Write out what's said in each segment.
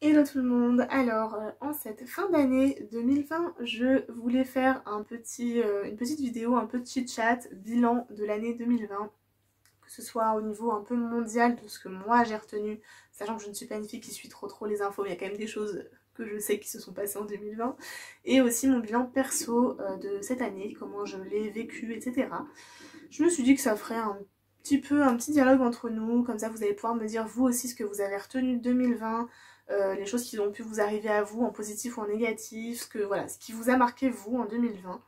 Hello tout le monde. Alors en cette fin d'année 2020 je voulais faire une petite vidéo, un peu chit-chat, bilan de l'année 2020, que ce soit au niveau un peu mondial de ce que moi j'ai retenu, sachant que je ne suis pas une fille qui suit trop les infos, mais il y a quand même des choses que je sais qui se sont passées en 2020, et aussi mon bilan perso de cette année, comment je l'ai vécu, etc. Je me suis dit que ça ferait un petit dialogue entre nous, comme ça vous allez pouvoir me dire vous aussi ce que vous avez retenu de 2020, les choses qui ont pu vous arriver à vous en positif ou en négatif, ce qui vous a marqué vous en 2020.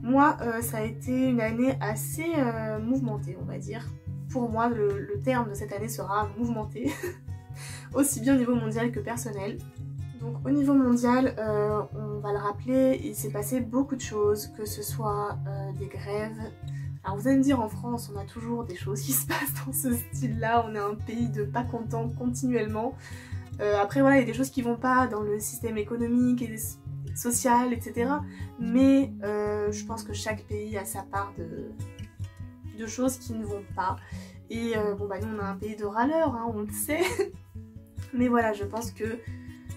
Moi, ça a été une année assez mouvementée, on va dire. Pour moi, le terme de cette année sera mouvementée, aussi bien au niveau mondial que personnel. Donc au niveau mondial, on va le rappeler, il s'est passé beaucoup de choses, que ce soit des grèves. Alors vous allez me dire, en France, on a toujours des choses qui se passent dans ce style-là, on est un pays de pas contents continuellement. Après voilà, il y a des choses qui vont pas dans le système économique et social, etc. Mais je pense que chaque pays a sa part de choses qui ne vont pas. Et bon bah nous on a un pays de râleurs, hein, on le sait. Mais voilà, je pense que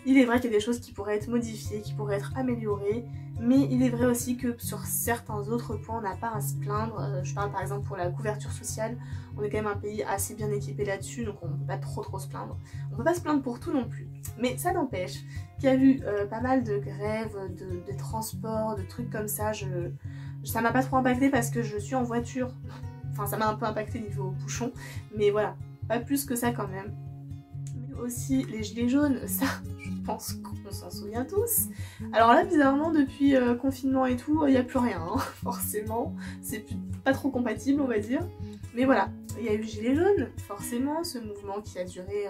il est vrai qu'il y a des choses qui pourraient être modifiées, qui pourraient être améliorées, mais il est vrai aussi que sur certains autres points, on n'a pas à se plaindre. Je parle par exemple pour la couverture sociale, on est quand même un pays assez bien équipé là-dessus, donc on ne peut pas trop se plaindre. On ne peut pas se plaindre pour tout non plus. Mais ça n'empêche qu'il y a eu pas mal de grèves, de transports, de trucs comme ça. Ça m'a pas trop impacté parce que je suis en voiture. Enfin, ça m'a un peu impacté niveau bouchon, mais voilà, pas plus que ça quand même. Mais aussi les gilets jaunes, ça, je pense qu'on s'en souvient tous. Alors là, bizarrement, depuis confinement et tout, il n'y a plus rien, hein, forcément. C'est pas trop compatible, on va dire. Mais voilà, il y a eu gilets jaunes, forcément, ce mouvement qui a duré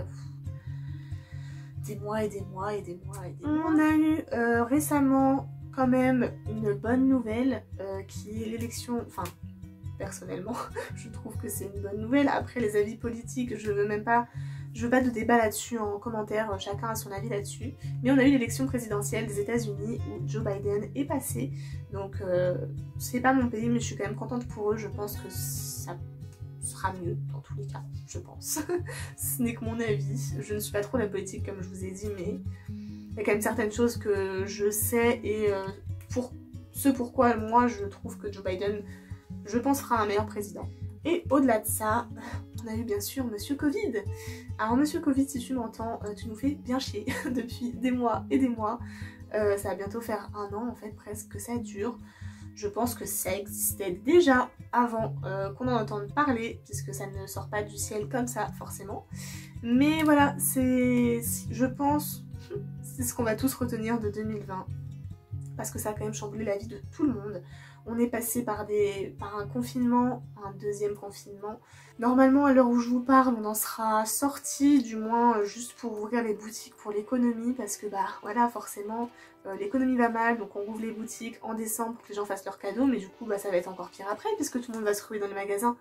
des mois et des mois et des mois et des mois. On a eu récemment quand même une bonne nouvelle, qui est l'élection, enfin, personnellement, je trouve que c'est une bonne nouvelle. Après, les avis politiques, je veux pas de débat là-dessus en commentaire, chacun a son avis là-dessus. Mais on a eu l'élection présidentielle des États-Unis où Joe Biden est passé. Donc c'est pas mon pays, mais je suis quand même contente pour eux. Je pense que ça sera mieux dans tous les cas, je pense. Ce n'est que mon avis. Je ne suis pas trop la politique comme je vous ai dit, mais il y a quand même certaines choses que je sais et pourquoi moi je trouve que Joe Biden, je pense, sera un meilleur président. Et au-delà de ça, on a eu bien sûr Monsieur Covid. Alors Monsieur Covid, si tu m'entends, tu nous fais bien chier depuis des mois et des mois. Ça va bientôt faire 1 an en fait presque que ça dure. Je pense que ça existait déjà avant qu'on en entende parler, puisque ça ne sort pas du ciel comme ça forcément. Mais voilà, je pense, c'est ce qu'on va tous retenir de 2020. Parce que ça a quand même chamboulé la vie de tout le monde. On est passé par un confinement, un deuxième confinement. Normalement, à l'heure où je vous parle, on en sera sorti, du moins juste pour ouvrir les boutiques pour l'économie, parce que bah voilà, forcément, l'économie va mal, donc on rouvre les boutiques en décembre pour que les gens fassent leurs cadeaux, mais du coup, bah ça va être encore pire après, puisque tout le monde va se ruer dans les magasins.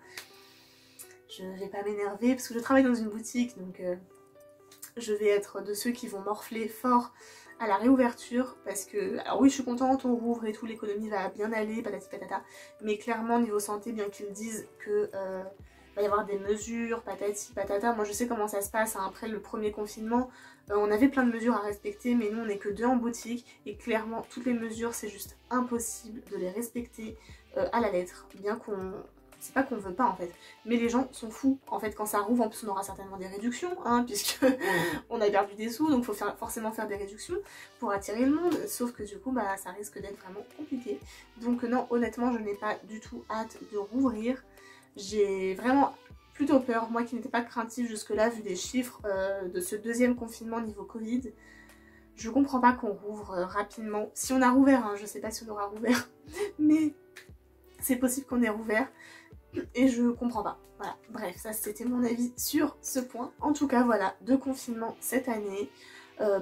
Je vais pas m'énerver, parce que je travaille dans une boutique, donc je vais être de ceux qui vont morfler fort à la réouverture, parce que, alors oui je suis contente, on rouvre et tout, l'économie va bien aller, patati patata, mais clairement niveau santé, bien qu'ils disent que va y avoir des mesures, patati patata, moi je sais comment ça se passe, hein, après le premier confinement, on avait plein de mesures à respecter, mais nous on n'est que 2 en boutique, et clairement toutes les mesures c'est juste impossible de les respecter à la lettre, bien qu'on... C'est pas qu'on veut pas en fait, mais les gens sont fous. En fait, quand ça rouvre, en plus on aura certainement des réductions, hein, puisque on a perdu des sous, donc il faut forcément faire des réductions pour attirer le monde, sauf que du coup, bah, ça risque d'être vraiment compliqué. Donc non, honnêtement, je n'ai pas du tout hâte de rouvrir. J'ai vraiment plutôt peur, moi qui n'étais pas craintive jusque-là, vu les chiffres de ce deuxième confinement niveau Covid. Je comprends pas qu'on rouvre rapidement. Si on a rouvert, hein, je sais pas si on aura rouvert, mais c'est possible qu'on ait rouvert. Et je comprends pas. Voilà, bref, ça c'était mon avis sur ce point. En tout cas, voilà, 2 confinements cette année.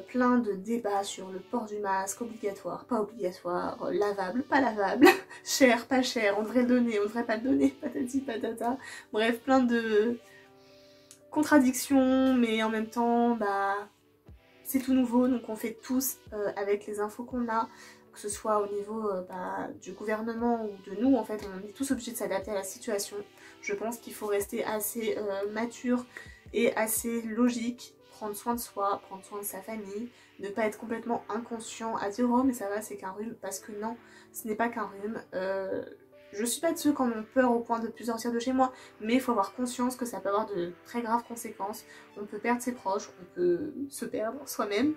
Plein de débats sur le port du masque, obligatoire, pas obligatoire, lavable, pas lavable, cher, pas cher, on devrait le donner, on devrait pas le donner, patati patata. Bref, plein de contradictions, mais en même temps, bah, c'est tout nouveau, donc on fait tous avec les infos qu'on a, que ce soit au niveau du gouvernement ou de nous, en fait, on est tous obligés de s'adapter à la situation. Je pense qu'il faut rester assez mature et assez logique, prendre soin de soi, prendre soin de sa famille, ne pas être complètement inconscient à dire oh mais ça va c'est qu'un rhume, parce que non, ce n'est pas qu'un rhume. Je suis pas de ceux qui en ont peur au point de plus sortir de chez moi, mais il faut avoir conscience que ça peut avoir de très graves conséquences. On peut perdre ses proches, on peut se perdre soi-même.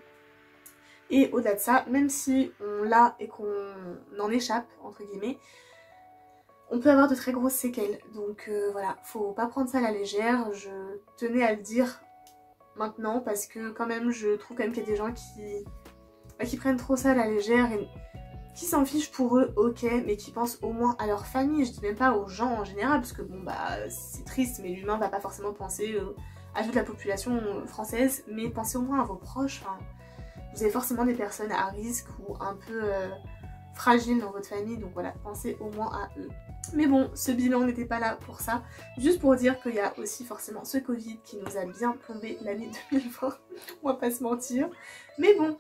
Et au-delà de ça, même si on l'a et qu'on en échappe, entre guillemets, on peut avoir de très grosses séquelles. Donc voilà, faut pas prendre ça à la légère. Je tenais à le dire maintenant parce que quand même, je trouve quand même qu'il y a des gens qui prennent trop ça à la légère et qui s'en fichent pour eux, ok, mais qui pensent au moins à leur famille. Je dis même pas aux gens en général, parce que bon bah c'est triste, mais l'humain va pas forcément penser à toute la population française, mais pensez au moins à vos proches. Enfin, vous avez forcément des personnes à risque ou un peu fragiles dans votre famille, donc voilà, pensez au moins à eux. Mais bon, ce bilan n'était pas là pour ça, juste pour dire qu'il y a aussi forcément ce Covid qui nous a bien plombé l'année 2020, on va pas se mentir. Mais bon,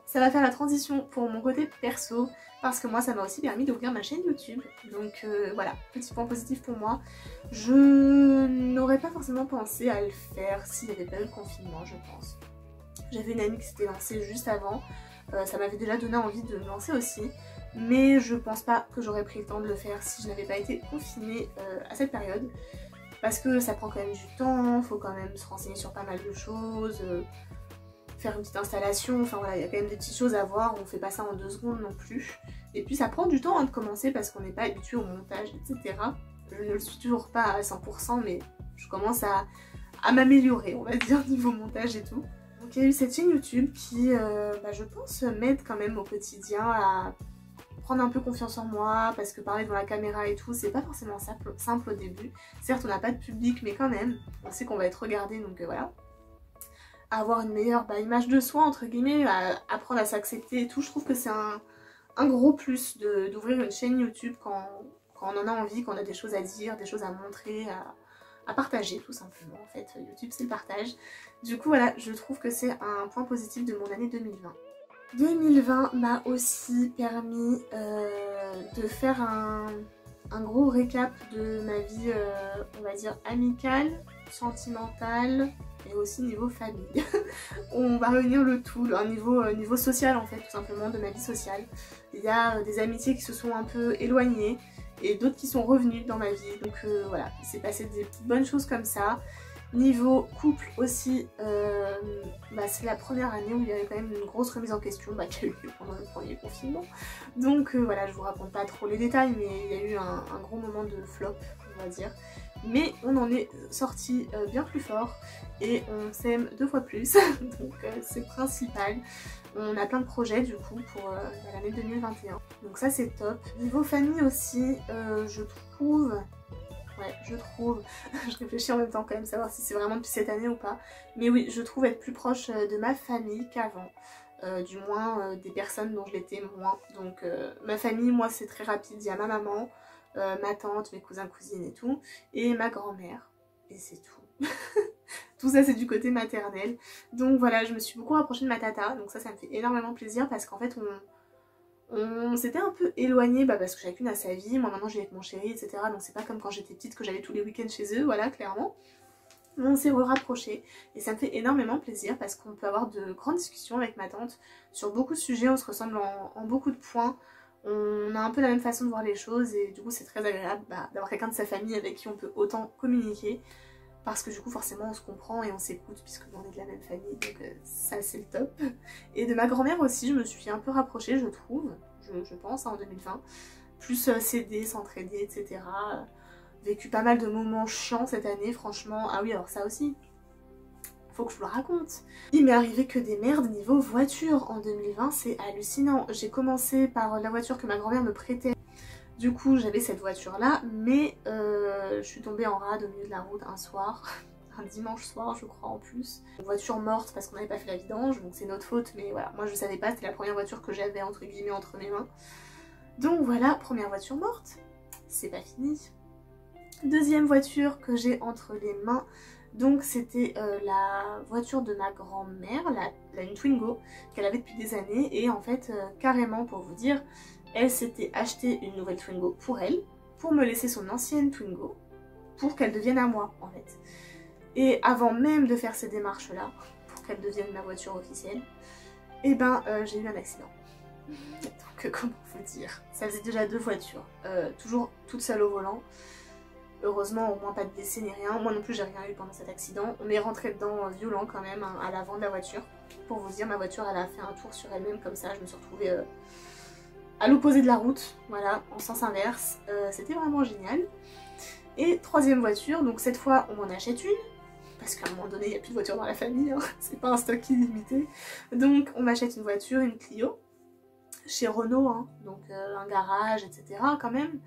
ça va faire la transition pour mon côté perso, parce que moi ça m'a aussi permis d'ouvrir ma chaîne YouTube. Donc voilà, petit point positif pour moi. Je n'aurais pas forcément pensé à le faire s'il n'y avait pas eu le confinement, je pense. J'avais une amie qui s'était lancée juste avant, ça m'avait déjà donné envie de me lancer aussi. Mais je pense pas que j'aurais pris le temps de le faire si je n'avais pas été confinée à cette période. Parce que ça prend quand même du temps, faut quand même se renseigner sur pas mal de choses. Faire une petite installation, enfin voilà, il y a quand même des petites choses à voir, on fait pas ça en 2 secondes non plus. Et puis ça prend du temps de commencer parce qu'on n'est pas habitué au montage, etc. Je ne le suis toujours pas à 100%, mais je commence à m'améliorer, on va dire, niveau montage et tout. Donc il y a eu cette chaîne YouTube qui, je pense, m'aide quand même au quotidien à prendre un peu confiance en moi, parce que parler devant la caméra et tout, c'est pas forcément simple au début. Certes, on n'a pas de public, mais quand même, on sait qu'on va être regardé, donc voilà. Avoir une meilleure image de soi, entre guillemets, apprendre à s'accepter et tout. Je trouve que c'est un gros plus d'ouvrir une chaîne YouTube quand on en a envie, quand on a des choses à dire, des choses à montrer, à partager tout simplement. En fait, YouTube c'est le partage. Du coup voilà, je trouve que c'est un point positif de mon année 2020. 2020 m'a aussi permis de faire un gros récap de ma vie, on va dire, amicale, sentimentale, et aussi niveau famille. On va réunir le tout, un niveau social en fait, tout simplement, de ma vie sociale. Il y a des amitiés qui se sont un peu éloignées et d'autres qui sont revenues dans ma vie. Donc voilà, il s'est passé des bonnes choses comme ça. Niveau couple aussi, c'est la première année où il y avait quand même une grosse remise en question qui a eu lieu pendant le premier confinement. Donc voilà, je vous raconte pas trop les détails, mais il y a eu un gros moment de flop, on va dire. Mais on en est sorti bien plus fort et on s'aime 2 fois plus, donc c'est principal. On a plein de projets du coup pour l'année 2021, donc ça c'est top. Niveau famille aussi, je trouve, je réfléchis en même temps quand même, savoir si c'est vraiment depuis cette année ou pas, mais oui, je trouve être plus proche de ma famille qu'avant. Du moins des personnes dont je l'étais moins. Donc ma famille, moi c'est très rapide, il y a ma maman, ma tante, mes cousins, cousines et tout, et ma grand-mère, et c'est tout. Tout ça c'est du côté maternel. Donc voilà, je me suis beaucoup rapprochée de ma tata, donc ça me fait énormément plaisir parce qu'en fait on s'était un peu éloigné parce que chacune a sa vie. Moi maintenant j'ai avec mon chéri, etc. Donc c'est pas comme quand j'étais petite que j'allais tous les week-ends chez eux, voilà, clairement. On s'est rapprochés et ça me fait énormément plaisir parce qu'on peut avoir de grandes discussions avec ma tante sur beaucoup de sujets, on se ressemble en beaucoup de points. On a un peu la même façon de voir les choses et du coup c'est très agréable d'avoir quelqu'un de sa famille avec qui on peut autant communiquer, parce que du coup forcément on se comprend et on s'écoute puisque on est de la même famille, donc ça c'est le top. Et de ma grand-mère aussi je me suis un peu rapprochée, je trouve, je pense, en 2020, plus s'aider, s'entraider, etc. Vécu pas mal de moments chiants cette année, franchement. Ah oui, alors ça aussi, faut que je vous le raconte. Il m'est arrivé que des merdes niveau voiture en 2020, c'est hallucinant. J'ai commencé par la voiture que ma grand-mère me prêtait. Du coup, j'avais cette voiture-là, mais je suis tombée en rade au milieu de la route un soir. Un dimanche soir, je crois, en plus. Une voiture morte parce qu'on n'avait pas fait la vidange, donc c'est notre faute, mais voilà, moi je savais pas, c'était la première voiture que j'avais entre guillemets entre mes mains. Donc voilà, première voiture morte, c'est pas fini. Deuxième voiture que j'ai entre les mains, donc c'était la voiture de ma grand-mère, une Twingo, qu'elle avait depuis des années, et en fait, carrément pour vous dire, elle s'était acheté une nouvelle Twingo pour elle, pour me laisser son ancienne Twingo, pour qu'elle devienne à moi en fait. Et avant même de faire ces démarches-là, qu'elle devienne ma voiture officielle, et ben j'ai eu un accident. Donc comment vous dire, ça faisait déjà 2 voitures, toujours toute seule au volant. Heureusement, au moins pas de blessés ni rien. Moi non plus, j'ai rien eu pendant cet accident. On est rentré dedans violent quand même, hein, à l'avant de la voiture. Pour vous dire, ma voiture, elle a fait un tour sur elle-même comme ça. Je me suis retrouvée à l'opposé de la route, voilà, en sens inverse. C'était vraiment génial. Et 3e voiture, donc cette fois, on m'en achète une. Parce qu'à un moment donné, il n'y a plus de voiture dans la famille, hein. C'est pas un stock illimité. Donc, on m'achète une voiture, une Clio, chez Renault, hein. Donc un garage, etc. quand même.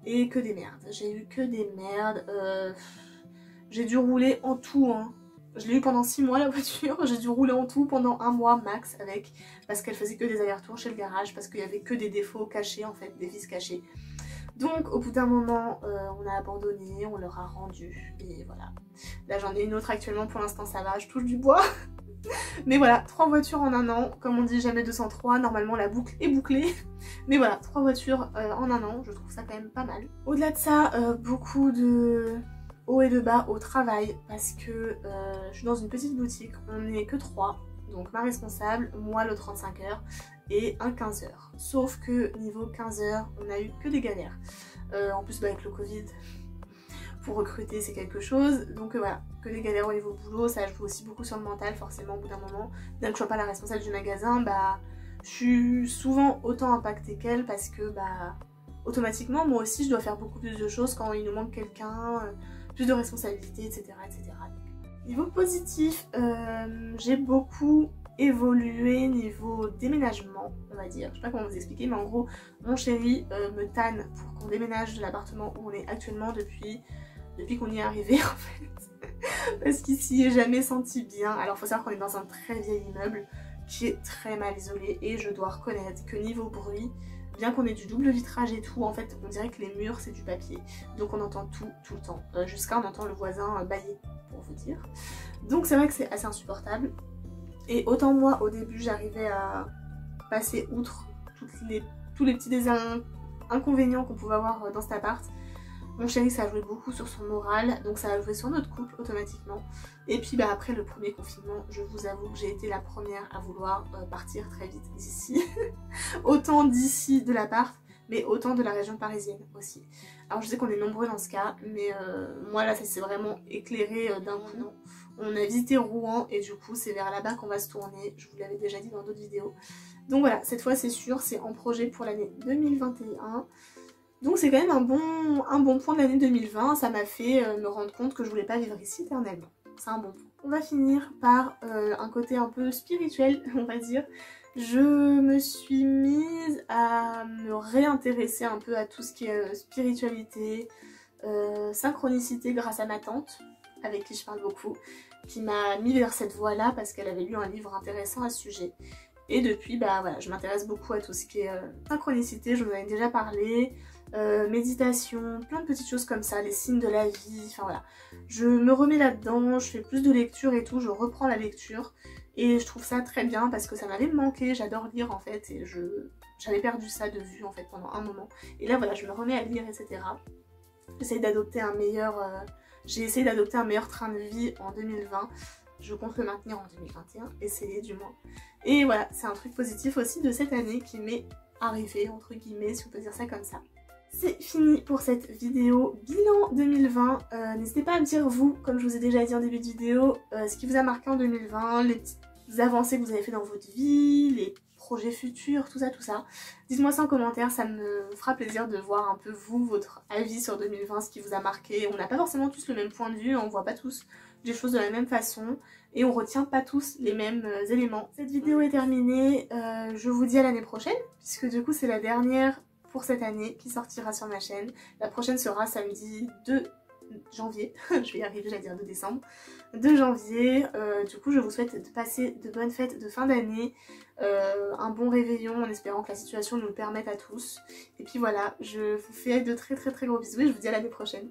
Et que des merdes. J'ai eu que des merdes. J'ai dû rouler en tout, hein. Je l'ai eu pendant 6 mois la voiture. J'ai dû rouler en tout pendant 1 mois max avec. Parce qu'elle faisait que des allers-retours chez le garage. Parce qu'il y avait que des défauts cachés en fait, des vis cachées. Donc au bout d'un moment, on a abandonné, on leur a rendu. Et voilà. Là j'en ai une autre actuellement, pour l'instant ça va, je touche du bois. Mais voilà, 3 voitures en 1 an, comme on dit jamais 203, normalement la boucle est bouclée. Mais voilà, 3 voitures en 1 an, je trouve ça quand même pas mal. Au-delà de ça, beaucoup de hauts et de bas au travail, parce que je suis dans une petite boutique, on n'est que 3, donc ma responsable, moi le 35 heures et un 15 heures. Sauf que niveau 15 heures, on a eu que des galères. En plus avec le Covid, pour recruter c'est quelque chose, donc voilà, que des galères au niveau boulot, ça joue aussi beaucoup sur le mental forcément au bout d'un moment. Bien que je sois pas la responsable du magasin, bah je suis souvent autant impactée qu'elle parce que bah automatiquement moi aussi je dois faire beaucoup plus de choses quand il nous manque quelqu'un, plus de responsabilités, etc. etc. Niveau positif, j'ai beaucoup évolué niveau déménagement, on va dire. Je sais pas comment vous expliquer, mais en gros, mon chéri me tanne pour qu'on déménage de l'appartement où on est actuellement depuis qu'on y est arrivé en fait. Parce qu'il s'y est jamais senti bien. Alors faut savoir qu'on est dans un très vieil immeuble qui est très mal isolé et je dois reconnaître que niveau bruit, bien qu'on ait du double vitrage et tout, en fait on dirait que les murs c'est du papier. Donc on entend tout le temps. Jusqu'à on entend le voisin bâiller, pour vous dire. Donc c'est vrai que c'est assez insupportable. Et autant moi au début j'arrivais à passer outre tous les petits inconvénients qu'on pouvait avoir dans cet appart. Mon chéri ça a joué beaucoup sur son moral, donc ça a joué sur notre couple automatiquement. Et puis bah après le premier confinement, je vous avoue que j'ai été la première à vouloir partir très vite d'ici. Autant d'ici de l'appart, mais autant de la région parisienne aussi. Alors je sais qu'on est nombreux dans ce cas, mais moi là ça s'est vraiment éclairé d'un coup. Non. On a visité Rouen et du coup c'est vers là-bas qu'on va se tourner, je vous l'avais déjà dit dans d'autres vidéos. Donc voilà, cette fois c'est sûr, c'est en projet pour l'année 2021. Donc c'est quand même un bon point de l'année 2020, ça m'a fait me rendre compte que je voulais pas vivre ici éternellement. C'est un bon point. On va finir par un côté un peu spirituel, on va dire. Je me suis mise à me réintéresser un peu à tout ce qui est spiritualité, synchronicité grâce à ma tante, avec qui je parle beaucoup, qui m'a mis vers cette voie-là parce qu'elle avait lu un livre intéressant à ce sujet. Et depuis, bah voilà, je m'intéresse beaucoup à tout ce qui est synchronicité, je vous en avais déjà parlé, méditation, plein de petites choses comme ça, les signes de la vie, enfin voilà. Je me remets là-dedans, je fais plus de lecture et tout, je reprends la lecture et je trouve ça très bien parce que ça m'avait manqué, j'adore lire en fait et j'avais perdu ça de vue en fait pendant un moment. Et là voilà, je me remets à lire, etc. J'essaye d'adopter un meilleur... J'ai essayé d'adopter un meilleur train de vie en 2020. Je compte le maintenir en 2021, essayer du moins. Et voilà, c'est un truc positif aussi de cette année qui m'est arrivé, entre guillemets, si on peut dire ça comme ça. C'est fini pour cette vidéo bilan 2020. N'hésitez pas à me dire vous, comme je vous ai déjà dit en début de vidéo, ce qui vous a marqué en 2020, les petites avancées que vous avez fait dans votre vie, les projets futurs, tout ça, tout ça. Dites-moi ça en commentaire, ça me fera plaisir de voir un peu vous, votre avis sur 2020, ce qui vous a marqué. On n'a pas forcément tous le même point de vue, on voit pas tous les choses de la même façon et on retient pas tous les mêmes éléments. Cette vidéo est terminée, je vous dis à l'année prochaine, puisque du coup c'est la dernière pour cette année qui sortira sur ma chaîne. La prochaine sera samedi 2 janvier, je vais y arriver, j'allais dire 2 décembre, 2 janvier. Du coup je vous souhaite de passer de bonnes fêtes de fin d'année, un bon réveillon en espérant que la situation nous le permette à tous. Et puis voilà, je vous fais de très gros bisous et je vous dis à l'année prochaine.